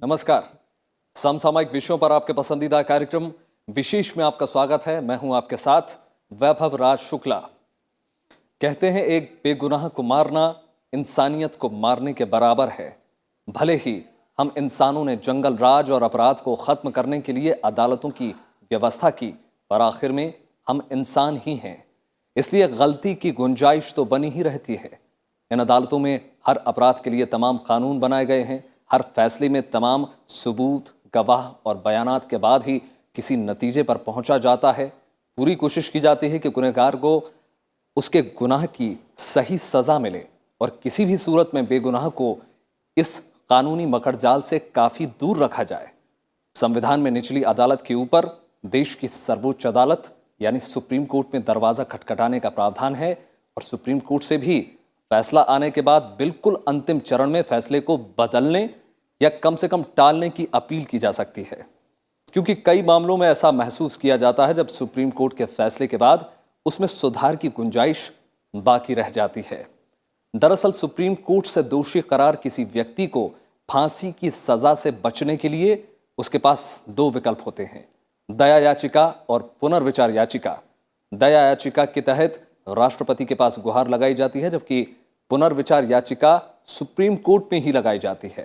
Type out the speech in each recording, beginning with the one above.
नमस्कार। समसामयिक विषयों पर आपके पसंदीदा कार्यक्रम विशेष में आपका स्वागत है। मैं हूं आपके साथ वैभव राज शुक्ला। कहते हैं एक बेगुनाह को मारना इंसानियत को मारने के बराबर है। भले ही हम इंसानों ने जंगल राज और अपराध को खत्म करने के लिए अदालतों की व्यवस्था की, पर आखिर में हम इंसान ही हैं, इसलिए गलती की गुंजाइश तो बनी ही रहती है। इन अदालतों में हर अपराध के लिए तमाम कानून बनाए गए हैं। हर फैसले में तमाम सबूत, गवाह और बयानात के बाद ही किसी नतीजे पर पहुंचा जाता है। पूरी कोशिश की जाती है कि गुनहगार को उसके गुनाह की सही सज़ा मिले और किसी भी सूरत में बेगुनाह को इस कानूनी मकड़जाल से काफ़ी दूर रखा जाए। संविधान में निचली अदालत के ऊपर देश की सर्वोच्च अदालत यानी सुप्रीम कोर्ट में दरवाज़ा खटखटाने का प्रावधान है और सुप्रीम कोर्ट से भी फैसला आने के बाद बिल्कुल अंतिम चरण में फैसले को बदलने या कम से कम टालने की अपील की जा सकती है, क्योंकि कई मामलों में ऐसा महसूस किया जाता है जब सुप्रीम कोर्ट के फैसले के बाद उसमें सुधार की गुंजाइश बाकी रह जाती है। दरअसल सुप्रीम कोर्ट से दोषी करार किसी व्यक्ति को फांसी की सजा से बचने के लिए उसके पास दो विकल्प होते हैं, दया याचिका और पुनर्विचार याचिका। दया याचिका के तहत राष्ट्रपति के पास गुहार लगाई जाती है, जबकि पुनर्विचार याचिका सुप्रीम कोर्ट में ही लगाई जाती है।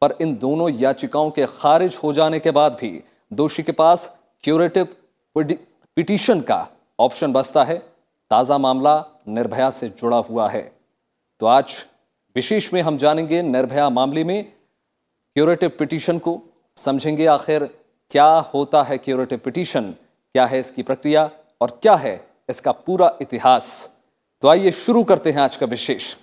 पर इन दोनों याचिकाओं के खारिज हो जाने के बाद भी दोषी के पास क्यूरेटिव पिटीशन का ऑप्शन बचता है। ताज़ा मामला निर्भया से जुड़ा हुआ है, तो आज विशेष में हम जानेंगे निर्भया मामले में क्यूरेटिव पिटीशन को, समझेंगे आखिर क्या होता है क्यूरेटिव पिटीशन, क्या है इसकी प्रक्रिया और क्या है इसका पूरा इतिहास। तो आइए शुरू करते हैं आज का विशेष।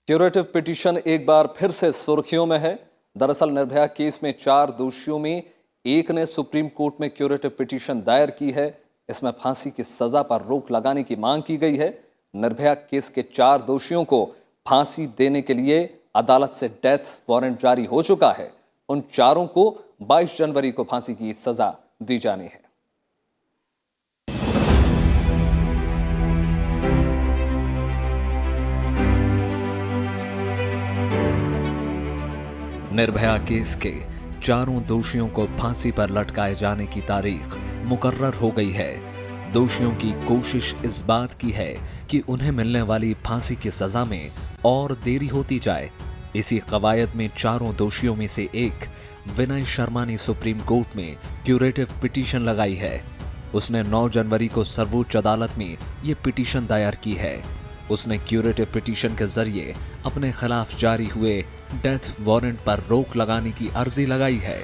क्यूरेटिव पिटीशन एक बार फिर से सुर्खियों में है। दरअसल निर्भया केस में 4 दोषियों में एक ने सुप्रीम कोर्ट में क्यूरेटिव पिटीशन दायर की है। इसमें फांसी की सजा पर रोक लगाने की मांग की गई है। निर्भया केस के 4 दोषियों को फांसी देने के लिए अदालत से डेथ वारंट जारी हो चुका है। उन चारों को 22 जनवरी को फांसी की सजा दी जानी है। निर्भया केस के चारों दोषियों को फांसी पर लटकाए जाने की तारीख मुकर्रर हो गई है। दोषियों की कोशिश इस बात की है कि उन्हें मिलने वाली फांसी की सजा में और देरी होती जाए। इसी कवायद में चारों दोषियों में से एक विनय शर्मा ने सुप्रीम कोर्ट में क्यूरेटिव पिटीशन लगाई है। उसने 9 जनवरी को सर्वोच्च अदालत में ये पिटीशन दायर की है। उसने क्यूरेटिव पिटीशन के जरिए अपने खिलाफ जारी हुए डेथ वारंट पर रोक लगाने की अर्जी लगाई है।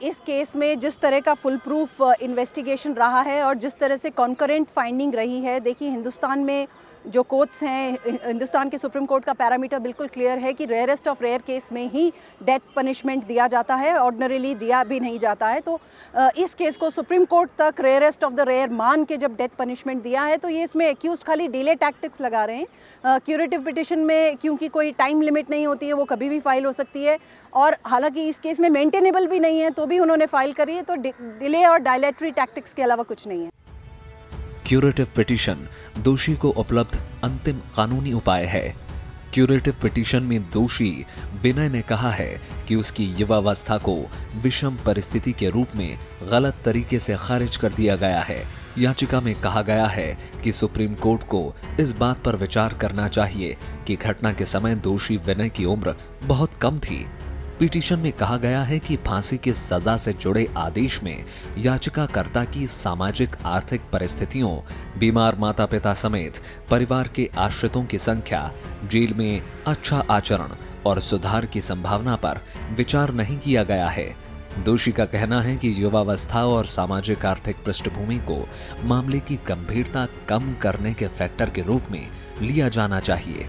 इस केस में जिस तरह का फुल प्रूफ इन्वेस्टिगेशन रहा है और जिस तरह से कॉन्करेंट फाइंडिंग रही है, देखिए हिंदुस्तान में जो कोर्ट्स हैं, हिंदुस्तान के सुप्रीम कोर्ट का पैरामीटर बिल्कुल क्लियर है कि रेयरेस्ट ऑफ रेयर केस में ही डेथ पनिशमेंट दिया जाता है, ऑर्डिनरीली दिया भी नहीं जाता है। तो इस केस को सुप्रीम कोर्ट तक रेयरेस्ट ऑफ द रेयर मान के जब डेथ पनिशमेंट दिया है, तो ये इसमें एक्यूज खाली डिले टैक्टिक्स लगा रहे हैं। क्यूरेटिव पिटिशन में क्योंकि कोई टाइम लिमिट नहीं होती है, वो कभी भी फाइल हो सकती है, और हालांकि इस केस में मेंटेनेबल भी नहीं है तो भी उन्होंने फाइल करी है। तो डिले और डायलेटरी टैक्टिक्स के अलावा कुछ नहीं है। क्यूरेटिव पिटीशन दोषी को उपलब्ध अंतिम कानूनी उपाय है। क्यूरेटिव पिटीशन में दोषी विनय ने कहा है कि उसकी युवावस्था को विषम परिस्थिति के रूप में गलत तरीके से खारिज कर दिया गया है। याचिका में कहा गया है कि सुप्रीम कोर्ट को इस बात पर विचार करना चाहिए कि घटना के समय दोषी विनय की उम्र बहुत कम थी। पिटीशन में कहा गया है कि फांसी की सजा से जुड़े आदेश में याचिकाकर्ता की सामाजिक आर्थिक परिस्थितियों, बीमार माता पिता समेत परिवार के आश्रितों की संख्या, जेल में अच्छा आचरण और सुधार की संभावना पर विचार नहीं किया गया है। दोषी का कहना है कि युवावस्था और सामाजिक आर्थिक पृष्ठभूमि को मामले की गंभीरता कम करने के फैक्टर के रूप में लिया जाना चाहिए।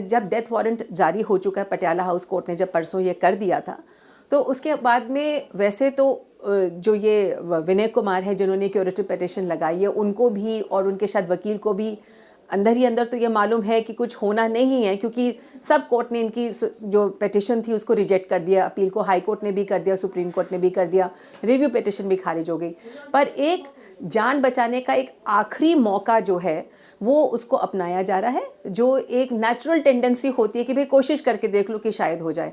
जब डेथ वारंट जारी हो चुका है, पटियाला हाउस कोर्ट ने जब परसों ये कर दिया था, तो उसके बाद में वैसे तो जो ये विनय कुमार है जिन्होंने क्यूरेटिव पिटीशन लगाई है, उनको भी और उनके शायद वकील को भी अंदर ही अंदर तो ये मालूम है कि कुछ होना नहीं है, क्योंकि सब कोर्ट ने इनकी जो पिटिशन थी उसको रिजेक्ट कर दिया। अपील को हाई कोर्ट ने भी कर दिया, सुप्रीम कोर्ट ने भी कर दिया, रिव्यू पिटिशन भी खारिज हो गई। पर एक जान बचाने का एक आखिरी मौका जो है वो उसको अपनाया जा रहा है, जो एक नेचुरल टेंडेंसी होती है कि भाई कोशिश करके देख लो कि शायद हो जाए।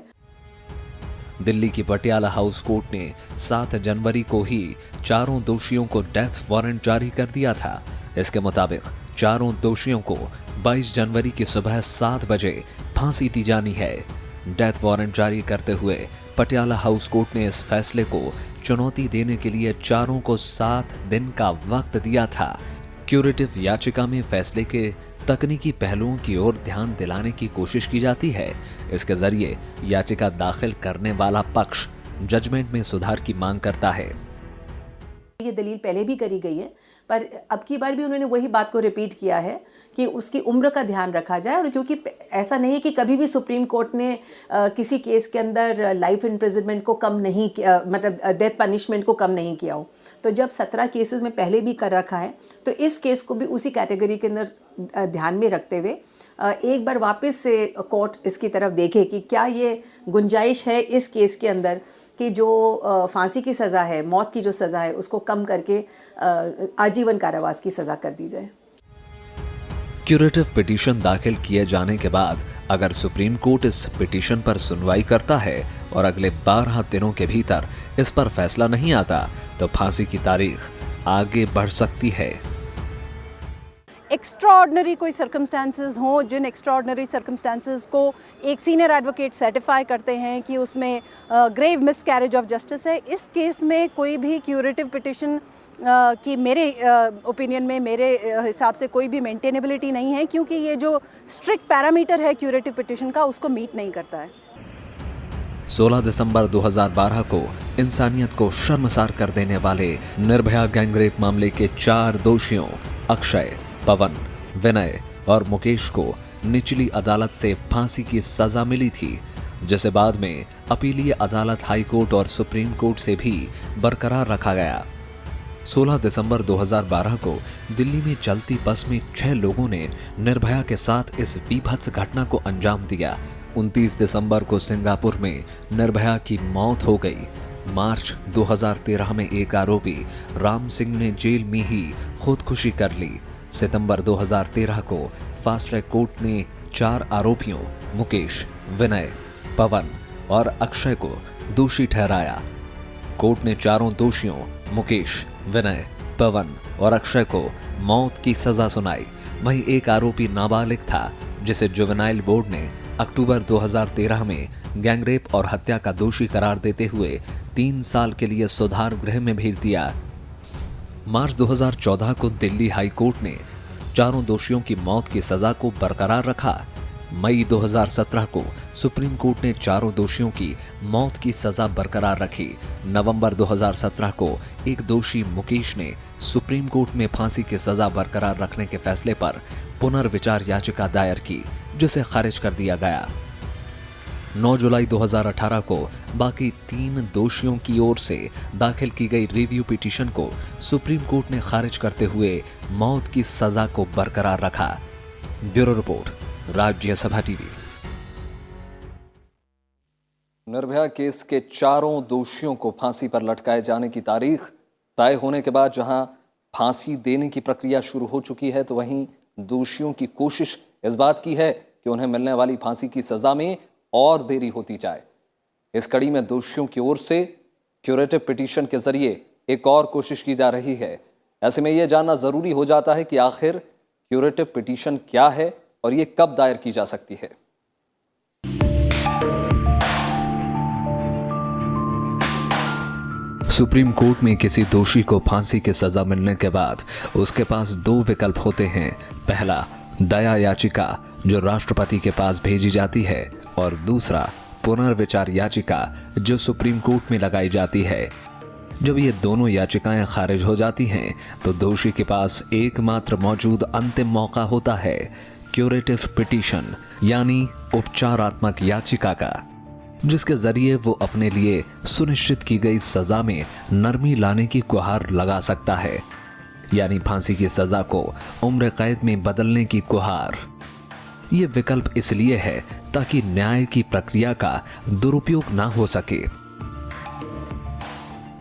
दिल्ली की पटियाला हाउस कोर्ट ने 7 जनवरी को ही चारों दोषियों को डेथ वारंट जारी कर दिया था। इसके मुताबिक चारों दोषियों को 22 जनवरी की सुबह 7 बजे फांसी दी जानी है। डेथ वारंट जारी करते हुए पटियाला हाउस कोर्ट ने इस फैसले को चुनौती देने के लिए चारों को 7 दिन का वक्त दिया था। क्यूरेटिव याचिका में फैसले के तकनीकी पहलुओं की ओर ध्यान दिलाने की कोशिश की जाती है। इसके जरिए याचिका दाखिल करने वाला पक्ष जजमेंट में सुधार की मांग करता है। ये दलील पहले भी करी गई है, पर अब की बार भी उन्होंने वही बात को रिपीट किया है कि उसकी उम्र का ध्यान रखा जाए। और क्योंकि ऐसा नहीं कि कभी भी सुप्रीम कोर्ट ने किसी केस के अंदर लाइफ इम्प्रिजनमेंट को कम नहीं किया, मतलब डेथ पनिशमेंट को कम नहीं किया हो। तो जब 17 केसेस में पहले भी कर रखा है, तो इस केस को भी उसी कैटेगरी के अंदर ध्यान में रखते हुए एक बार वापस से कोर्ट इसकी तरफ देखे कि क्या ये गुंजाइश है इस केस के अंदर कि जो फांसी की सज़ा है, मौत की जो सज़ा है, उसको कम करके आजीवन कारावास की सज़ा कर दी जाए। क्यूरेटिव पिटीशन दाखिल किए जाने के बाद अगर सुप्रीम कोर्ट इस पिटीशन पर सुनवाई करता है और अगले 12 दिनों के भीतर इस पर फैसला नहीं आता, तो फांसी की तारीख आगे बढ़ सकती है। एक्स्ट्राऑर्डिनरी कोई सर्कमस्टांसेस हों, जिन एक्स्ट्राऑर्डिनरी सर्कमस्टांसेस को एक सीनियर एडवोकेट सर्टिफाई करते हैं कि उसमें ग्रेव मिसकैरेज ऑफ जस्टिस है, इस केस में कोई भी क्यूरेटिव पिटिशन की मेरे ओपिनियन में, मेरे हिसाब से कोई भी मेंटेनेबिलिटी नहीं है, क्योंकि ये जो स्ट्रिक्ट पैरामीटर है क्यूरेटिव पिटिशन का उसको मीट नहीं करता है। 16 दिसंबर 2012 को इंसानियत को शर्मसार कर देने वाले निर्भया गैंगरेप मामले के 4 दोषियों अक्षय, पवन, विनय और मुकेश को निचली अदालत से फांसी की सजा मिली थी, जिसे बाद में अपीलीय अदालत हाई कोर्ट और सुप्रीम कोर्ट से भी बरकरार रखा गया। 16 दिसंबर 2012 को दिल्ली में चलती बस में 6 लोगों ने निर्भया के साथ इस बीभत्स घटना को अंजाम दिया। 29 दिसंबर को सिंगापुर में निर्भया की मौत हो गई। मार्च 2013 में एक आरोपी राम सिंह ने जेल में ही खुदकुशी कर ली। सितंबर 2013 को फास्ट ट्रैक कोर्ट ने 4 आरोपियों मुकेश, विनय, पवन और अक्षय को दोषी ठहराया। कोर्ट ने चारों दोषियों मुकेश, विनय, पवन और अक्षय को मौत की सजा सुनाई। वहीं एक आरोपी नाबालिग था, जिसे जुवेनाइल बोर्ड ने अक्टूबर 2013 में गैंगरेप और हत्या का दोषी करार देते हुए 3 साल के लिए सुधार गृह में भेज दिया। मार्च 2014 को दिल्ली हाई कोर्ट ने चारों दोषियों की मौत की सजा को बरकरार रखा। मई 2017 को सुप्रीम कोर्ट ने चारों दोषियों की मौत की सजा बरकरार रखी। नवंबर 2017 को एक दोषी मुकेश ने सुप्रीम कोर्ट में फांसी की सजा बरकरार रखने के फैसले पर पुनर्विचार याचिका दायर की, जिसे खारिज कर दिया गया। 9 जुलाई 2018 को बाकी 3 दोषियों की ओर से दाखिल की गई रिव्यू पिटीशन को सुप्रीम कोर्ट ने खारिज करते हुए मौत की सजा को बरकरार रखा। Bureau report, Rajya Sabha TV. Nirbhaya case के चारों दोषियों को फांसी पर लटकाए जाने की तारीख तय होने के बाद जहां फांसी देने की प्रक्रिया शुरू हो चुकी है, तो वहीं दोषियों की कोशिश इस बात की है कि उन्हें मिलने वाली फांसी की सजा में और देरी होती जाए। इस कड़ी में दोषियों की ओर से क्यूरेटिव पिटीशन के जरिए एक और कोशिश की जा रही है। ऐसे में यह जानना जरूरी हो जाता है कि आखिर क्यूरेटिव पिटीशन क्या है और ये कब दायर की जा सकती है। सुप्रीम कोर्ट में किसी दोषी को फांसी की सजा मिलने के बाद उसके पास 2 विकल्प होते हैं। पहला, दया याचिका जो राष्ट्रपति के पास भेजी जाती है, और दूसरा, पुनर्विचार याचिका जो सुप्रीम कोर्ट में लगाई जाती है। जब ये दोनों याचिकाएं खारिज हो जाती हैं, तो दोषी के पास एकमात्र मौजूद अंतिम मौका होता है क्यूरेटिव पिटीशन, यानी उपचारात्मक याचिका का, जिसके जरिए वो अपने लिए सुनिश्चित की गई सजा में नरमी लाने की गुहार लगा सकता है। यानी फांसी की सजा को उम्र कैद में बदलने की गुहार। ये विकल्प इसलिए है ताकि न्याय की प्रक्रिया का दुरुपयोग ना हो सके।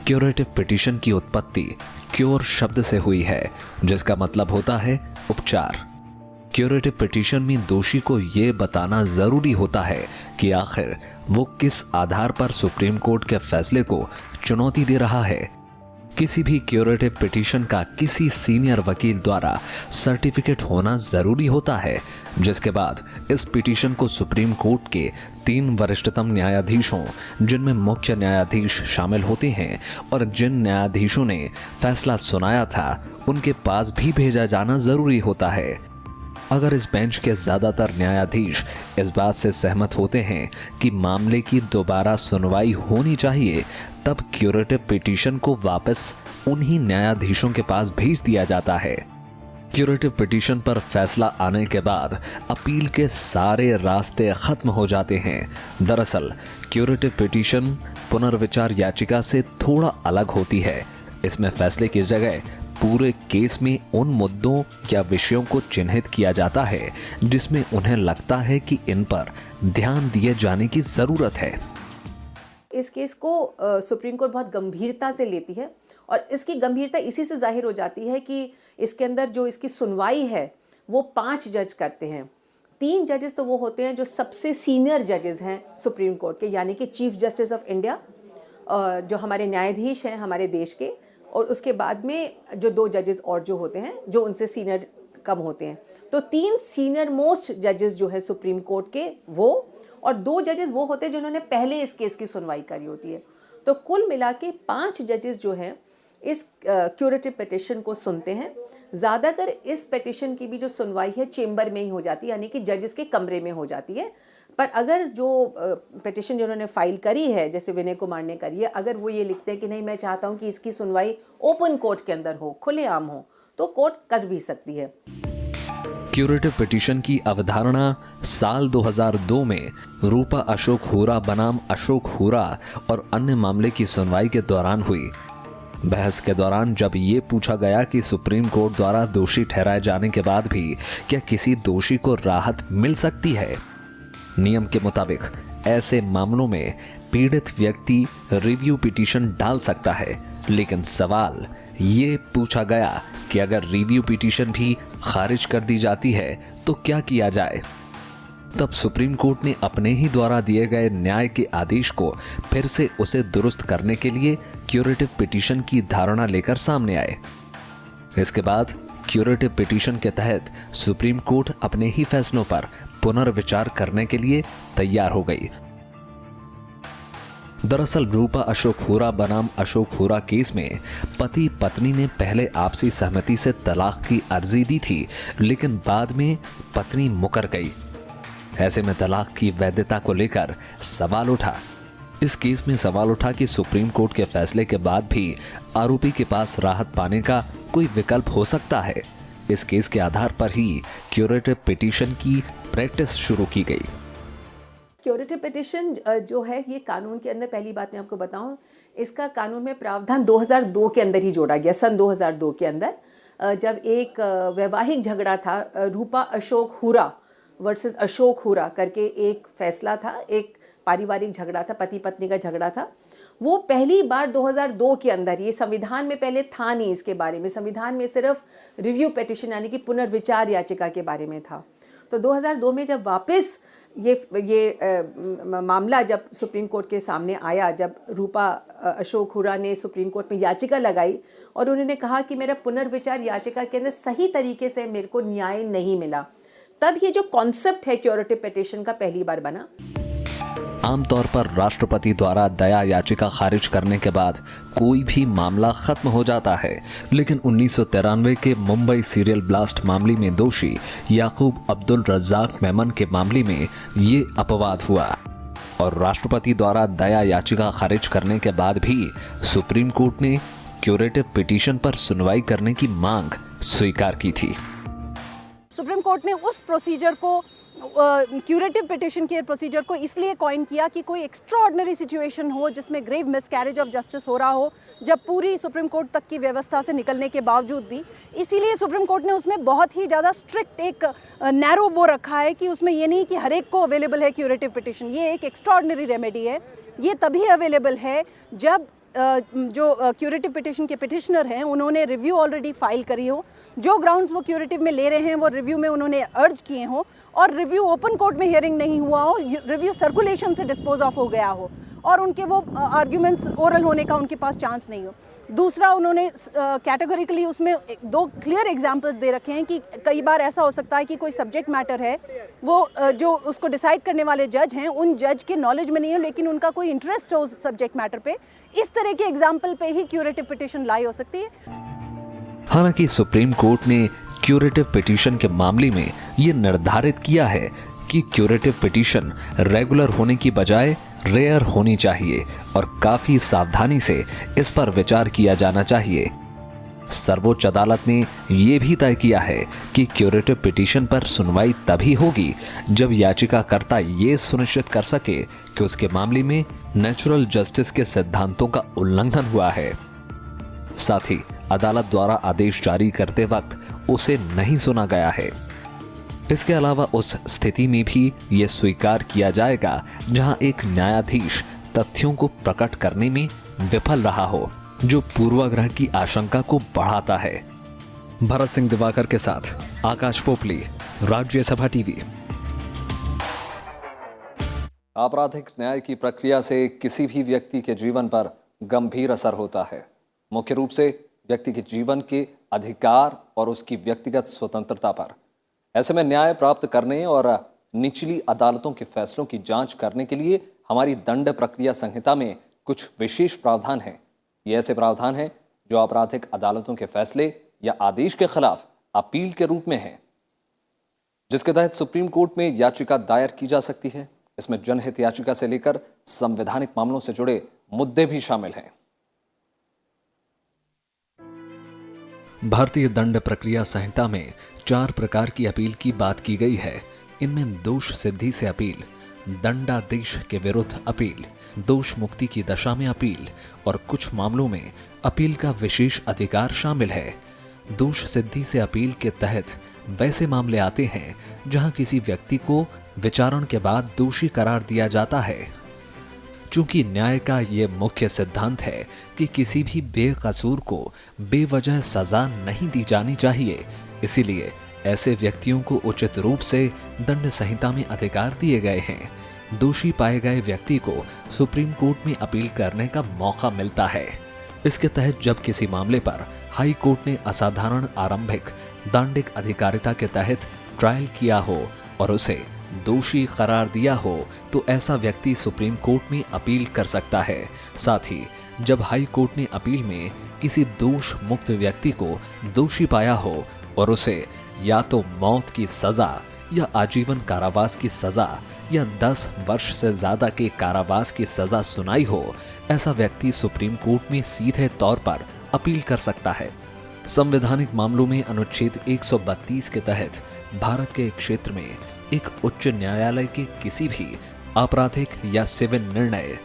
क्यूरेटिव पिटीशन की उत्पत्ति क्योर शब्द से हुई है, जिसका मतलब होता है उपचार। क्यूरेटिव पिटीशन में दोषी को यह बताना जरूरी होता है कि आखिर वो किस आधार पर सुप्रीम कोर्ट के फैसले को चुनौती दे रहा है। किसी भी क्यूरेटिव पिटीशन का किसी सीनियर वकील द्वारा सर्टिफिकेट होना जरूरी होता है, जिसके बाद इस पिटीशन को सुप्रीम कोर्ट के 3 वरिष्ठतम न्यायाधीशों, जिनमें मुख्य न्यायाधीश शामिल होते हैं, और जिन न्यायाधीशों ने फैसला सुनाया था उनके पास भी भेजा जाना जरूरी होता है। अगर इस बेंच के ज्यादातर न्यायाधीश इस बात से सहमत होते हैं कि मामले की दोबारा सुनवाई होनी चाहिए, तब क्यूरेटिव पिटीशन को वापस उन्हीं न्यायाधीशों के पास भेज दिया जाता है। क्यूरेटिव पिटीशन पर फैसला आने के बाद अपील के सारे रास्ते खत्म हो जाते हैं। दरअसल क्यूरेटिव पिटीशन पुनर्विचार याचिका से थोड़ा अलग होती है। इसमें फैसले की जगह पूरे केस में उन मुद्दों या विषयों को चिन्हित किया जाता है जिसमें उन्हें लगता है कि इन पर ध्यान दिए जाने की जरूरत है। इस केस को सुप्रीम कोर्ट बहुत गंभीरता से लेती है, और इसकी गंभीरता इसी से जाहिर हो जाती है कि इसके अंदर जो इसकी सुनवाई है वो 5 जज करते हैं। 3 जजेस तो वो होते हैं जो सबसे सीनियर जजेस हैं सुप्रीम कोर्ट के, यानी कि चीफ जस्टिस ऑफ इंडिया, जो हमारे न्यायाधीश हैं हमारे देश के, और उसके बाद में जो 2 जजेस और जो होते हैं जो उनसे सीनियर कम होते हैं। तो 3 सीनियर मोस्ट जजेस जो है सुप्रीम कोर्ट के वो, और 2 जजेस वो होते हैं जिन्होंने पहले इस केस की सुनवाई करी होती है। तो कुल मिला के 5 जजेस जो हैं इस क्यूरेटिव पिटीशन को सुनते हैं। ज़्यादातर इस पिटीशन की भी जो सुनवाई है चेंबर में ही हो जाती है, यानी कि जजेस के कमरे में हो जाती है। पर अगर जो पिटीशन जिन्होंने फाइल करी है, जैसे विनय कुमार ने करी है, अगर वो ये लिखते हैं कि नहीं मैं चाहता हूँ कि इसकी सुनवाई ओपन कोर्ट के अंदर हो, खुलेआम हो, तो कोर्ट कर भी सकती है। क्यूरेटिव पिटीशन की अवधारणा साल 2002 में रूपा अशोक हुरा बनाम अशोक हुरा और अन्य मामले की सुनवाई के दौरान हुई। बहस के दौरान जब ये पूछा गया कि सुप्रीम कोर्ट द्वारा दोषी ठहराए जाने के बाद भी क्या किसी दोषी को राहत मिल सकती है, नियम के मुताबिक ऐसे मामलों में पीड़ित व्यक्ति रिव्यू पिटीशन डाल सकता है। लेकिन सवाल ये पूछा गया कि अगर रिव्यू पिटीशन भी खारिज कर दी जाती है तो क्या किया जाए। तब सुप्रीम कोर्ट ने अपने ही द्वारा दिए गए न्याय के आदेश को फिर से उसे दुरुस्त करने के लिए क्यूरेटिव पिटीशन की धारणा लेकर सामने आए। इसके बाद क्यूरेटिव पिटीशन के तहत सुप्रीम कोर्ट अपने ही फैसलों पर पुनर्विचार करने के लिए तैयार हो गई। दरअसल रूपा अशोक हुरा बनाम अशोक हुरा केस में पति पत्नी ने पहले आपसी सहमति से तलाक की अर्जी दी थी, लेकिन बाद में पत्नी मुकर गई। ऐसे में तलाक की वैधता को लेकर सवाल उठा। इस केस में सवाल उठा कि सुप्रीम कोर्ट के फैसले के बाद भी आरोपी के पास राहत पाने का कोई विकल्प हो सकता है। इस केस के आधार पर ही क्यूरेटिव पिटीशन की प्रैक्टिस शुरू की गई। क्यूरेटिव पिटीशन जो है ये कानून के अंदर, पहली बात मैं आपको बताऊं, इसका कानून में प्रावधान 2002 के अंदर ही जोड़ा गया। सन 2002 के अंदर जब एक वैवाहिक झगड़ा था, रूपा अशोक हुरा वर्सेस अशोक हुरा करके एक फैसला था, एक पारिवारिक झगड़ा था, पति पत्नी का झगड़ा था। वो पहली बार 2002 के अंदर, ये संविधान में पहले था नहीं इसके बारे में, संविधान में सिर्फ रिव्यू पिटीशन यानी कि पुनर्विचार याचिका के बारे में था। तो 2002 में जब वापस ये मामला जब सुप्रीम कोर्ट के सामने आया, जब रूपा अशोक हुरा ने सुप्रीम कोर्ट में याचिका लगाई और उन्होंने कहा कि मेरा पुनर्विचार याचिका के अंदर सही तरीके से मेरे को न्याय नहीं मिला, तब ये जो कॉन्सेप्ट है क्यूरेटिव पिटीशन का पहली बार बना। आमतौर पर राष्ट्रपति द्वारा दया याचिका खारिज करने के बाद कोई भी मामला खत्म हो जाता है, लेकिन 1993 के मुंबई सीरियल ब्लास्ट मामले में दोषी याकूब अब्दुल रज्जाक मेमन के मामले में ये अपवाद हुआ और राष्ट्रपति द्वारा दया याचिका खारिज करने के बाद भी सुप्रीम कोर्ट ने क्यूरेटिव पिटीशन पर सुनवाई करने की मांग स्वीकार की थी। सुप्रीम कोर्ट ने उस प्रोसीजर को क्यूरेटिव पिटिशन के प्रोसीजर को इसलिए कॉइन किया कि कोई एक्स्ट्राऑर्डिनरी सिचुएशन हो जिसमें ग्रेव मिसकैरेज ऑफ जस्टिस हो रहा हो, जब पूरी सुप्रीम कोर्ट तक की व्यवस्था से निकलने के बावजूद भी। इसीलिए सुप्रीम कोर्ट ने उसमें बहुत ही ज़्यादा स्ट्रिक्ट एक नैरो वो रखा है कि उसमें ये नहीं कि हर एक को अवेलेबल है क्यूरेटिव पिटिशन। ये एक एक्स्ट्राऑर्डिनरी रेमेडी है, ये तभी अवेलेबल है जब जो क्यूरेटिव पिटिशन के पिटिशनर हैं उन्होंने रिव्यू ऑलरेडी फाइल करी हो, जो ग्राउंड्स वो क्यूरेटिव में ले रहे हैं वो रिव्यू में उन्होंने अर्ज किए हों, और रिव्यू ओपन कोर्ट में हियरिंग नहीं हुआ हो, रिव्यू सर्कुलेशन से डिस्पोज ऑफ हो गया हो और उनके वो आर्ग्यूमेंट्स ओरल होने का उनके पास चांस नहीं हो। दूसरा, उन्होंने कैटेगोरिकली उसमें 2 क्लियर एग्जांपल्स दे रखे हैं कि कई बार ऐसा हो सकता है कि कोई सब्जेक्ट मैटर है, वो जो उसको डिसाइड करने वाले जज हैं उन जज के नॉलेज में नहीं है लेकिन उनका कोई इंटरेस्ट हो उस सब्जेक्ट मैटर पे। इस तरह के एग्जाम्पल पे ही क्यूरेटिव पिटिशन लाई हो सकती है। हालांकि सुप्रीम कोर्ट ने क्यूरेटिव पिटीशन के मामले में ये निर्धारित किया है कि क्यूरेटिव पिटीशन रेगुलर होने की बजाय रेयर होनी चाहिए और काफी सावधानी से इस पर विचार किया जाना चाहिए। सर्वोच्च अदालत ने ये भी तय किया है कि क्यूरेटिव पिटीशन पर सुनवाई तभी होगी जब याचिकाकर्ता ये सुनिश्चित कर सके कि उसके मामले में नेचुरल जस्टिस के सिद्धांतों का उल्लंघन हुआ है। साथ ही अदालत द्वारा आदेश जारी करते वक्त उसे नहीं सुना गया है। इसके अलावा उस स्थिति में भी ये स्वीकार किया जाएगा जहां एक न्यायाधीश तथ्यों को प्रकट करने में विफल रहा हो, जो पूर्वाग्रह की आशंका को बढ़ाता है। भरत सिंह दिवाकर के साथ आकाश पोपली, राज्यसभा टीवी। आपराधिक न्याय की प्रक्रिया से किसी भी व्यक्ति के जीवन पर गंभीर असर होता है, मुख्य रूप से व्यक्ति के जीवन के अधिकार और उसकी व्यक्तिगत स्वतंत्रता पर। ऐसे में न्याय प्राप्त करने और निचली अदालतों के फैसलों की जांच करने के लिए हमारी दंड प्रक्रिया संहिता में कुछ विशेष प्रावधान हैं। ये ऐसे प्रावधान हैं जो आपराधिक अदालतों के फैसले या आदेश के खिलाफ अपील के रूप में हैं, जिसके तहत सुप्रीम कोर्ट में याचिका दायर की जा सकती है। इसमें जनहित याचिका से लेकर संवैधानिक मामलों से जुड़े मुद्दे भी शामिल हैं। भारतीय दंड प्रक्रिया संहिता में 4 प्रकार की अपील की बात की गई है। इनमें दोष सिद्धि से अपील, दंडादेश के विरुद्ध अपील, दोष मुक्ति की दशा में अपील और कुछ मामलों में अपील का विशेष अधिकार शामिल है। दोष सिद्धि से अपील के तहत वैसे मामले आते हैं जहां किसी व्यक्ति को विचारण के बाद दोषी करार दिया जाता है। चूंकि न्याय का ये मुख्य सिद्धांत है कि किसी भी बेकसूर को बेवजह सजा नहीं दी जानी चाहिए, इसीलिए ऐसे व्यक्तियों को उचित रूप से दंड संहिता में अधिकार दिए गए हैं। दोषी पाए गए व्यक्ति को सुप्रीम कोर्ट में अपील करने का मौका मिलता है। इसके तहत जब किसी मामले पर हाई कोर्ट ने असाधारण आरंभिक दांडिक अधिकारिता के तहत ट्रायल किया हो और उसे दोषी करार दिया हो, तो ऐसा व्यक्ति सुप्रीम कोर्ट में अपील कर सकता है। साथ ही जब हाई कोर्ट ने अपील में किसी दोष मुक्त व्यक्ति को दोषी पाया हो और उसे या तो मौत की सजा या आजीवन कारावास की सजा या 10 वर्ष से ज्यादा के कारावास की सजा सुनाई हो, ऐसा व्यक्ति सुप्रीम कोर्ट में सीधे तौर पर अपील कर सकता है। संवैधानिक मामलों में अनुच्छेद 132 के तहत भारत के क्षेत्र में एक उच्च न्यायालय के किसी भी आपराधिक या सिविल निर्णय,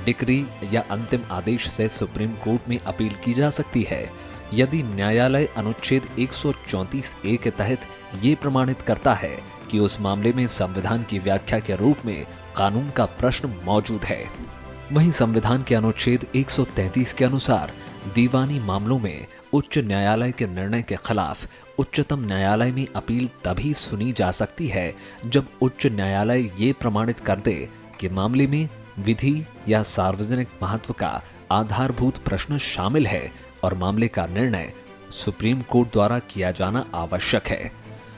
डिक्री या अंतिम आदेश से सुप्रीम कोर्ट में अपील की जा सकती है यदि न्यायालय अनुच्छेद 134A के तहत ये प्रमाणित करता है कि उस मामले में संविधान की व्याख्या के रूप में कानून का प्रश्न मौजूद है। वहीं संविधान के अनुच्छेद 133 के अनुसार दीवानी मामलों में उच्च न्यायालय के निर्णय के खिलाफ उच्चतम न्यायालय में अपील तभी सुनी जा सकती है जब उच्च न्यायालय ये प्रमाणित कर दे कि मामले में विधि या सार्वजनिक महत्व का आधारभूत प्रश्न शामिल है और मामले का निर्णय सुप्रीम कोर्ट द्वारा किया जाना आवश्यक है।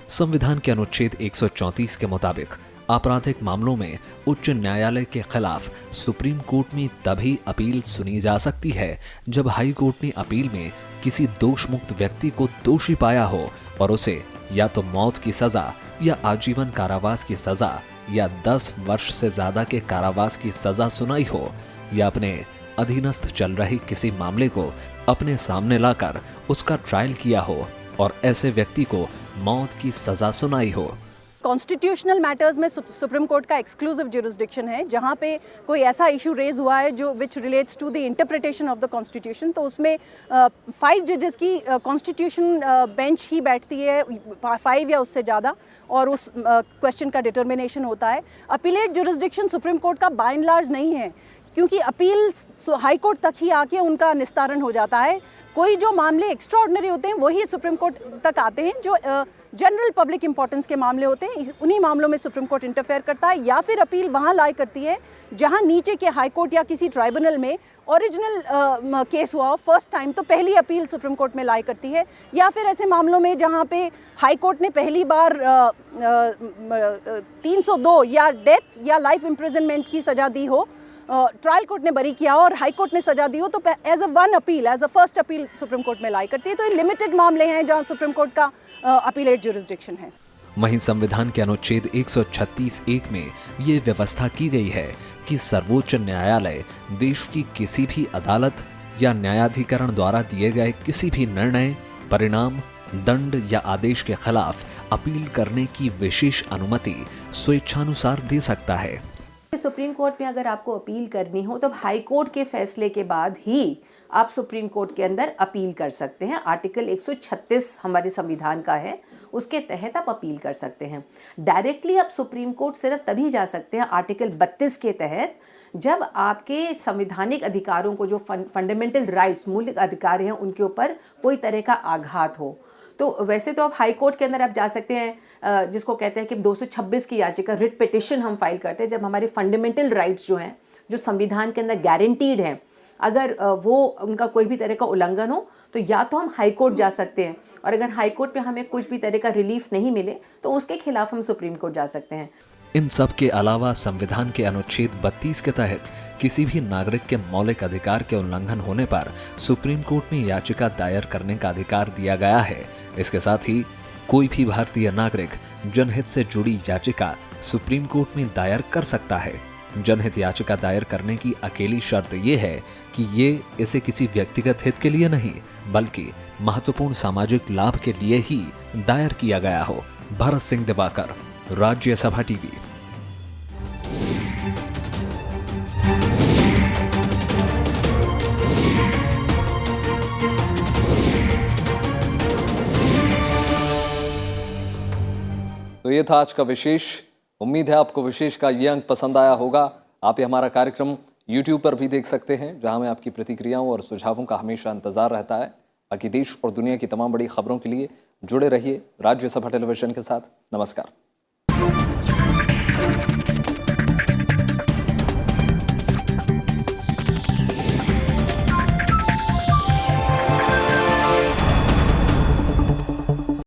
संविधान के अनुच्छेद 134 के मुताबिक आपराधिक मामलों में उच्च न्यायालय के खिलाफ सुप्रीम कोर्ट में तभी अपील सुनी जा सकती है जब हाई कोर्ट ने अपील में किसी दोष मुक्त व्यक्ति को दोषी पाया हो और उसे या तो मौत की सजा या आजीवन कारावास की सजा या 10 वर्ष से ज्यादा के कारावास की सजा सुनाई हो या अपने अधीनस्थ चल रहे किसी मामले को अपने सामने लाकर उसका ट्रायल किया हो और ऐसे व्यक्ति को मौत की सजा सुनाई हो। कॉन्स्टिट्यूशनल मैटर्स में सुप्रीम कोर्ट का एक्सक्लूसिव ज्यूरिसडिक्शन है। जहाँ पे कोई ऐसा इशू रेज हुआ है जो which relates to the interpretation of the constitution, तो उसमें 5 जजेस की कॉन्स्टिट्यूशन बेंच ही बैठती है, 5 या उससे ज़्यादा, और उस क्वेश्चन का डिटर्मिनेशन होता है। अपीलेट ज्यूरिसडिक्शन सुप्रीम कोर्ट का बाय एंड लार्ज नहीं है, क्योंकि अपील हाई कोर्ट तक ही आके उनका निस्तारण हो जाता है। कोई जो मामले एक्स्ट्राऑर्डिनरी होते हैं वही सुप्रीम कोर्ट तक आते हैं, जो जनरल पब्लिक इंपॉर्टेंस के मामले होते हैं उन्हीं मामलों में सुप्रीम कोर्ट इंटरफेयर करता है, या फिर अपील वहाँ लाई करती है जहाँ नीचे के हाई कोर्ट या किसी ट्राइब्यूनल में ओरिजिनल केस हुआ हो फर्स्ट टाइम, तो पहली अपील सुप्रीम कोर्ट में लाई करती है। या फिर ऐसे मामलों में जहाँ पे हाई कोर्ट ने पहली बार 302 या डेथ या लाइफ इम्प्रिजनमेंट की सज़ा दी हो, ट्रायल कोर्ट ने बरी किया और हाई कोर्ट ने सजा दी हो, तो as a first appeal supreme court में लाई करती है। तो ये लिमिटेड मामले हैं जहां सुप्रीम कोर्ट का अपीलेट ज्यूरिसडिक्शन है। वहीं संविधान के अनुच्छेद 136(1) में ये व्यवस्था की गई है कि सर्वोच्च न्यायालय देश की किसी भी अदालत या न्यायाधिकरण द्वारा दिए गए किसी भी निर्णय, परिणाम, दंड या आदेश के खिलाफ अपील करने की विशेष अनुमति स्वेच्छानुसार दे सकता है। सुप्रीम कोर्ट में अगर आपको अपील करनी हो तो हाई कोर्ट के फैसले के बाद ही आप सुप्रीम कोर्ट के अंदर अपील कर सकते हैं। आर्टिकल 136 हमारे संविधान का है, उसके तहत आप अपील कर सकते हैं। डायरेक्टली आप सुप्रीम कोर्ट सिर्फ तभी जा सकते हैं आर्टिकल 32 के तहत, जब आपके संवैधानिक अधिकारों को, जो फंडामेंटल राइट्स, मूल अधिकार हैं, उनके ऊपर कोई तरह का आघात हो। तो वैसे तो आप हाई कोर्ट के अंदर आप जा सकते हैं, जिसको कहते हैं कि 226 की याचिका, रिट पिटिशन हम फाइल करते हैं, जब हमारे फंडामेंटल राइट्स जो हैं, जो संविधान के अंदर गारंटीड हैं, अगर वो उनका कोई भी तरह का उल्लंघन हो, तो या तो हम हाई कोर्ट जा सकते हैं, और अगर हाई कोर्ट में हमें कुछ भी तरह का रिलीफ नहीं मिले तो उसके खिलाफ हम सुप्रीम कोर्ट जा सकते हैं। इन सब के अलावा संविधान के अनुच्छेद 32 के तहत किसी भी नागरिक के मौलिक अधिकार के उल्लंघन होने पर सुप्रीम कोर्ट में याचिका दायर करने का अधिकार दिया गया है। इसके साथ ही कोई भी भारतीय नागरिक जनहित से जुड़ी याचिका सुप्रीम कोर्ट में दायर कर सकता है। जनहित याचिका दायर करने की अकेली शर्त ये है कि ये इसे किसी व्यक्तिगत हित के लिए नहीं, बल्कि महत्वपूर्ण सामाजिक लाभ के लिए ही दायर किया गया हो। भरत सिंह दिवाकर, राज्यसभा टीवी। तो ये था आज का विशेष। उम्मीद है आपको विशेष का ये अंक पसंद आया होगा। आप ये हमारा कार्यक्रम YouTube पर भी देख सकते हैं, जहां में आपकी प्रतिक्रियाओं और सुझावों का हमेशा इंतजार रहता है। बाकी देश और दुनिया की तमाम बड़ी खबरों के लिए जुड़े रहिए राज्यसभा टेलीविजन के साथ। नमस्कार।